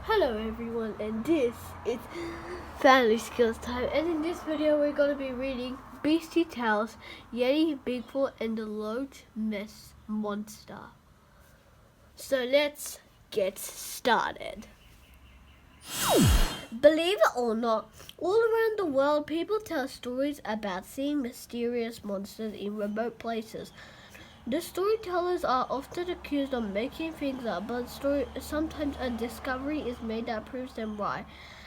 Hello everyone, and this is Family Skills Time, and in this video we're going to be reading Beastie Tales, Yeti, Bigfoot, and the Loch Ness Monster. So let's get started. Believe it or not, all around the world people tell stories about seeing mysterious monsters in remote places. The storytellers are often accused of making things up, but sometimes a discovery is made that proves them right.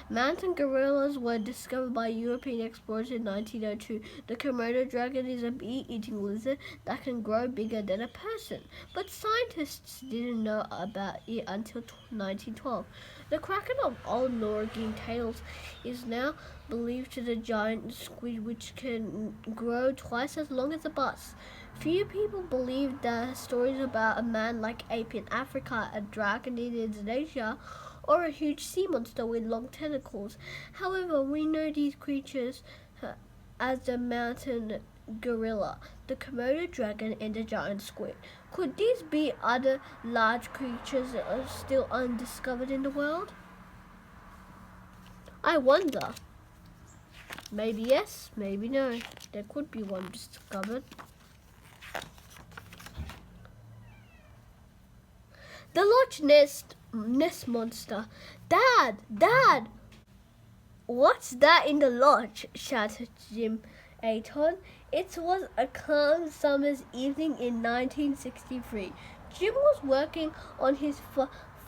Mountain gorillas were discovered by European explorers in 1902. The Commodo dragon is a bee-eating lizard that can grow bigger than a person, but scientists didn't know about it until 1912. The kraken of Old Norwegian tales is now believed to be the giant squid which can grow twice as long as a bus. Few people believe the stories about a man-like ape in Africa, a dragon in Indonesia, or a huge sea monster with long tentacles. However, we know these creatures as the mountain gorilla, the Commodo dragon, and the giant squid. Could these be other large creatures that are still undiscovered in the world? I wonder. Maybe yes, maybe no. There could be one discovered. The Loch Ness Monster. Dad! What's that in the lodge? Shouted Jim Ayton. It was a calm summer's evening in 1963. Jim was working on his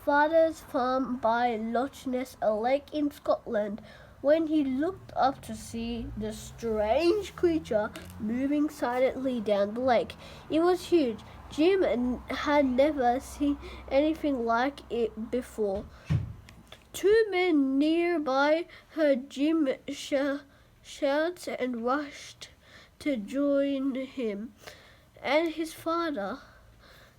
father's farm by Loch Ness, a lake in Scotland, when he looked up to see the strange creature moving silently down the lake. It was huge. Jim had never seen anything like it before. Two men nearby heard Jim shout and rushed to join him and his father.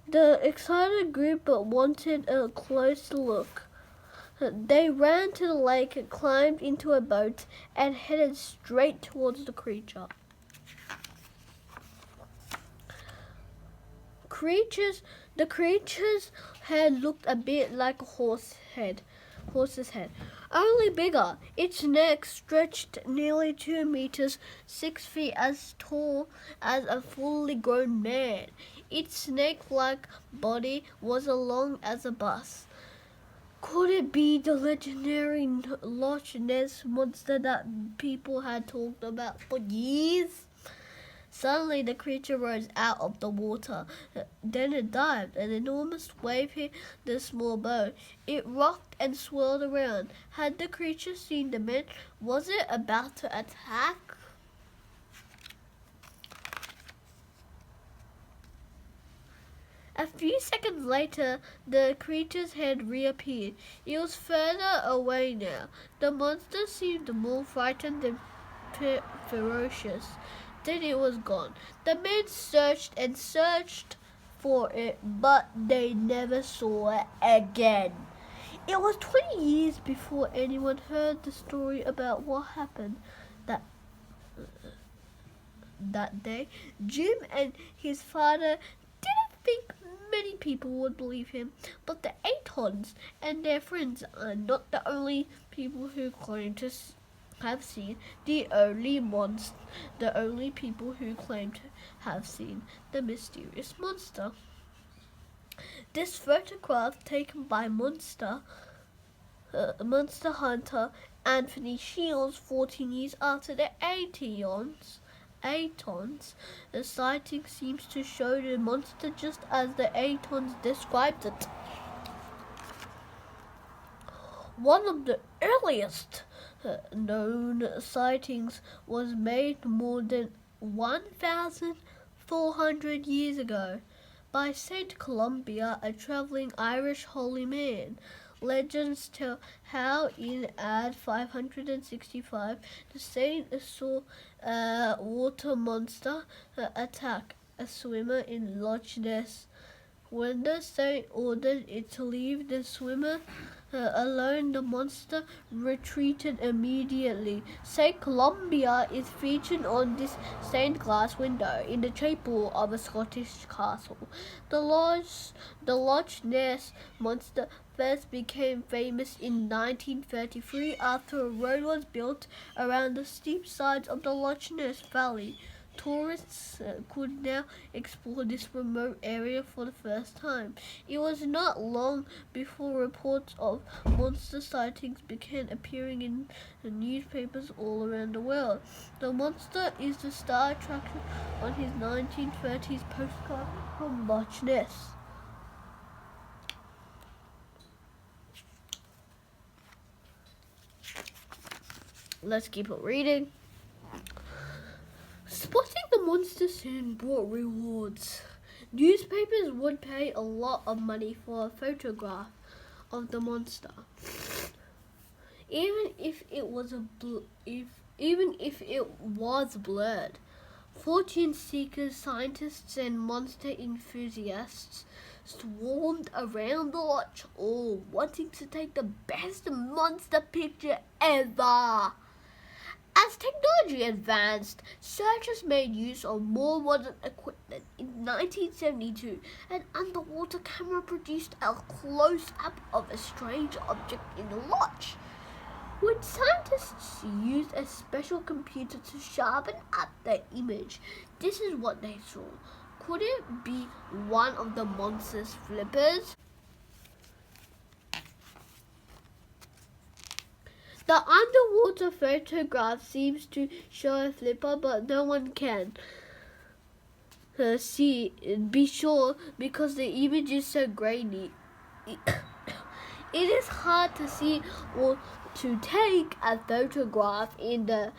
The excited group wanted a close look. They ran to the lake, climbed into a boat, and headed straight towards the creature. The creature's head looked a bit like a horse's head, only bigger. Its neck stretched nearly 2 meters, 6 feet, as tall as a fully grown man. Its snake-like body was as long as a bus. Could it be the legendary Loch Ness monster that people had talked about for years? Suddenly the creature rose out of the water. Then it dived. An enormous wave hit the small boat. It rocked and swirled around. Had the creature seen the men? Was it about to attack? A few seconds later, the creature's head reappeared. It was further away now. The monster seemed more frightened than ferocious. Then it was gone. The men searched and searched for it, but they never saw it again. It was 20 years before anyone heard the story about what happened that day. Jim and his father didn't think many people would believe him, but the Aytons and their friends are not the only people who claim to have seen the only people who claim to have seen the mysterious monster. This photograph, taken by monster hunter Anthony Shields 14 years after the Aytons, the sighting seems to show the monster just as the Aytons described it. One of the earliest known sightings was made more than 1,400 years ago by Saint Columba, a traveling Irish holy man. Legends tell how in AD 565 the saint saw a water monster attack a swimmer in Loch Ness When the saint ordered it to leave the swimmer alone, the monster retreated immediately. St. Columbia is featured on this stained glass window in the chapel of a Scottish castle. The Loch Ness monster first became famous in 1933 after a road was built around the steep sides of the Loch Ness Valley. Tourists could now explore this remote area for the first time. It was not long before reports of monster sightings began appearing in the newspapers all around the world. The monster is the star attraction on his 1930s postcard from Loch Ness. Let's keep on reading. Spotting the monster soon brought rewards. Newspapers would pay a lot of money for a photograph of the monster, even if it was blurred. Fortune seekers, scientists, and monster enthusiasts swarmed around the lodge, all wanting to take the best monster picture ever. As technology advanced, searchers made use of more modern equipment. In 1972, an underwater camera produced a close-up of a strange object in the lodge. When scientists used a special computer to sharpen up the image, this is what they saw. Could it be one of the monster's flippers? The underwater photograph seems to show a flipper, but no one can be sure because the image is so grainy. It is hard to see or to take a photograph in the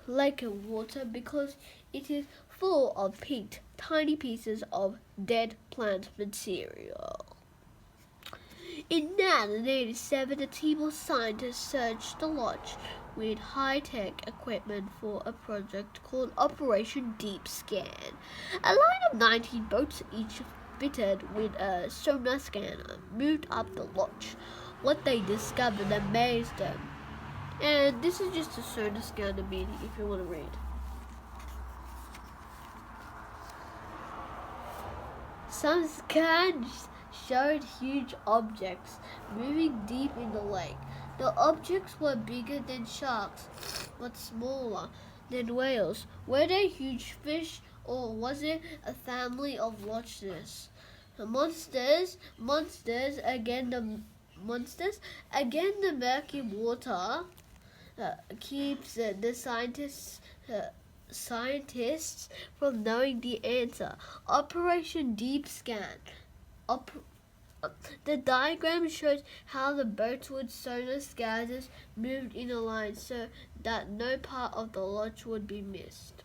lake of water because it is full of pinked, tiny pieces of dead plant material. In 1987, a team of scientists searched the lodge with high-tech equipment for a project called Operation Deep Scan. A line of 19 boats, each fitted with a sonar scanner, moved up the lodge. What they discovered amazed them. And this is just a sonar scanner meaning if you want to read. Some scans showed huge objects moving deep in the lake. The objects were bigger than sharks, but smaller than whales. Were they huge fish, or was it a family of Loch Ness? The monsters, again the murky water keeps the scientists from knowing the answer. Operation Deep Scan. The diagram shows how the boats with sonar scanners moved in a line so that no part of the lodge would be missed.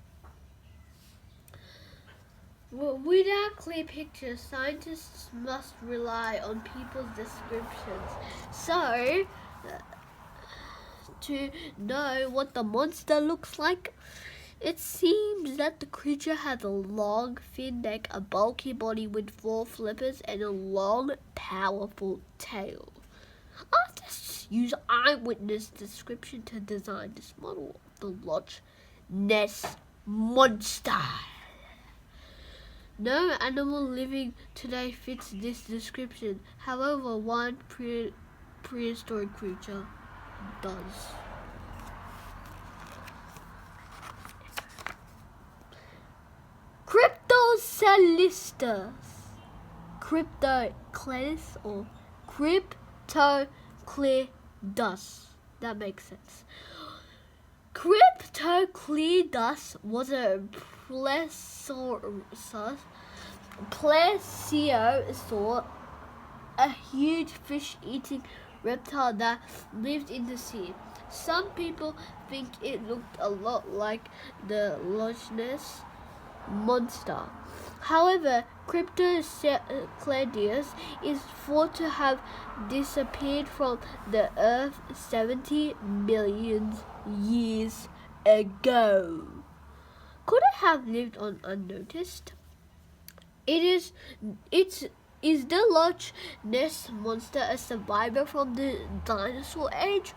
Without clear pictures, scientists must rely on people's descriptions. So, to know what the monster looks like, it seems that the creature has a long, thin neck, a bulky body with 4 flippers, and a long, powerful tail. Artists use eyewitness description to design this model of the Loch Ness monster. No animal living today fits this description. However, one prehistoric creature does. Cryptocleus or Cryptocleus. That makes sense. Cryptocleus was a plesiosaur, a huge fish-eating reptile that lived in the sea. Some people think it looked a lot like the Loch Ness monster. However, Cryptocleus is thought to have disappeared from the Earth 70 million years ago. Could it have lived on unnoticed? Is the Loch Ness monster a survivor from the dinosaur age,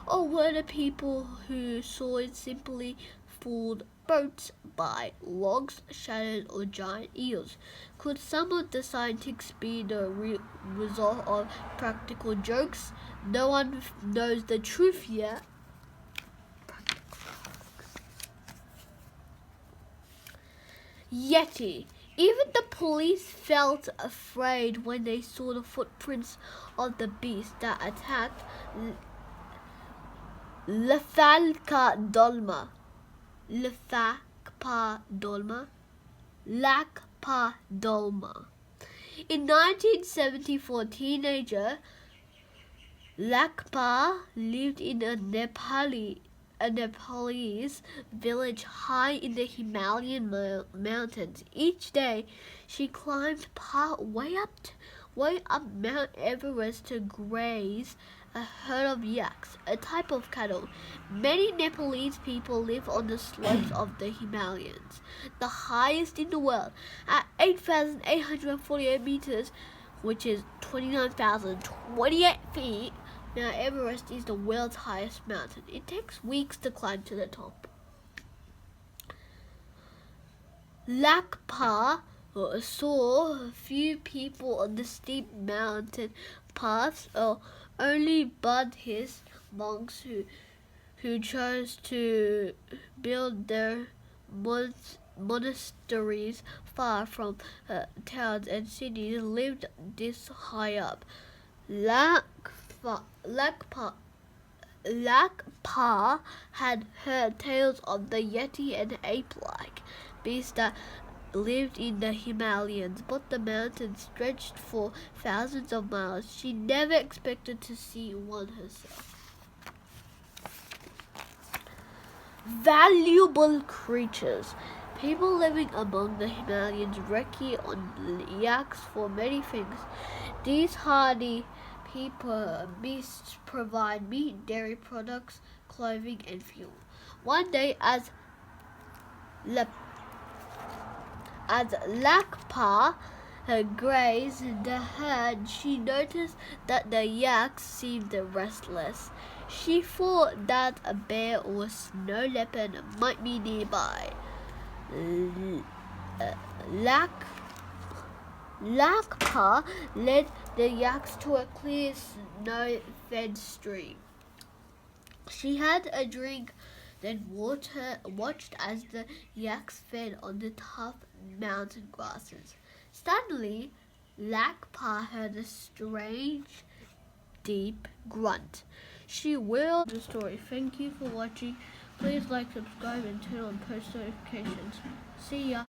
or were the people who saw it simply fooled boats by logs, shadows, or giant eels? Could some of the scientists be the result of practical jokes? No one knows the truth yet. Yeti. Even the police felt afraid when they saw the footprints of the beast that attacked Lacpa dolma. In 1974, teenager Lacpa lived in a Nepalese village high in the Himalayan mountains. Each day, she climbed way up Mount Everest to graze a herd of yaks, a type of cattle. Many Nepalese people live on the slopes of the Himalayas, the highest in the world, at 8,848 meters, which is 29,028 feet. Mount Everest is the world's highest mountain. It takes weeks to climb to the top. Lacpa saw a few people on the steep mountain paths, or only Buddhist monks who chose to build their monasteries far from towns and cities lived this high up. Lacpa had heard tales of the Yeti and ape-like beasts that lived in the Himalayas, but the mountains stretched for thousands of miles. She never expected to see one herself. Valuable creatures. People living among the Himalayas recce on yaks for many things. These hardy beasts provide meat, dairy products, clothing, and fuel. One day, as Lacpa grazed the herd, she noticed that the yaks seemed restless. She thought that a bear or snow leopard might be nearby. Lacpa led the yaks to a clear, snow-fed stream. She had a drink, then watched as the yaks fed on the tough mountain grasses. Suddenly, Lacpa heard a strange, deep grunt. She willed the story. Thank you for watching. Please like, subscribe, and turn on post notifications. See ya.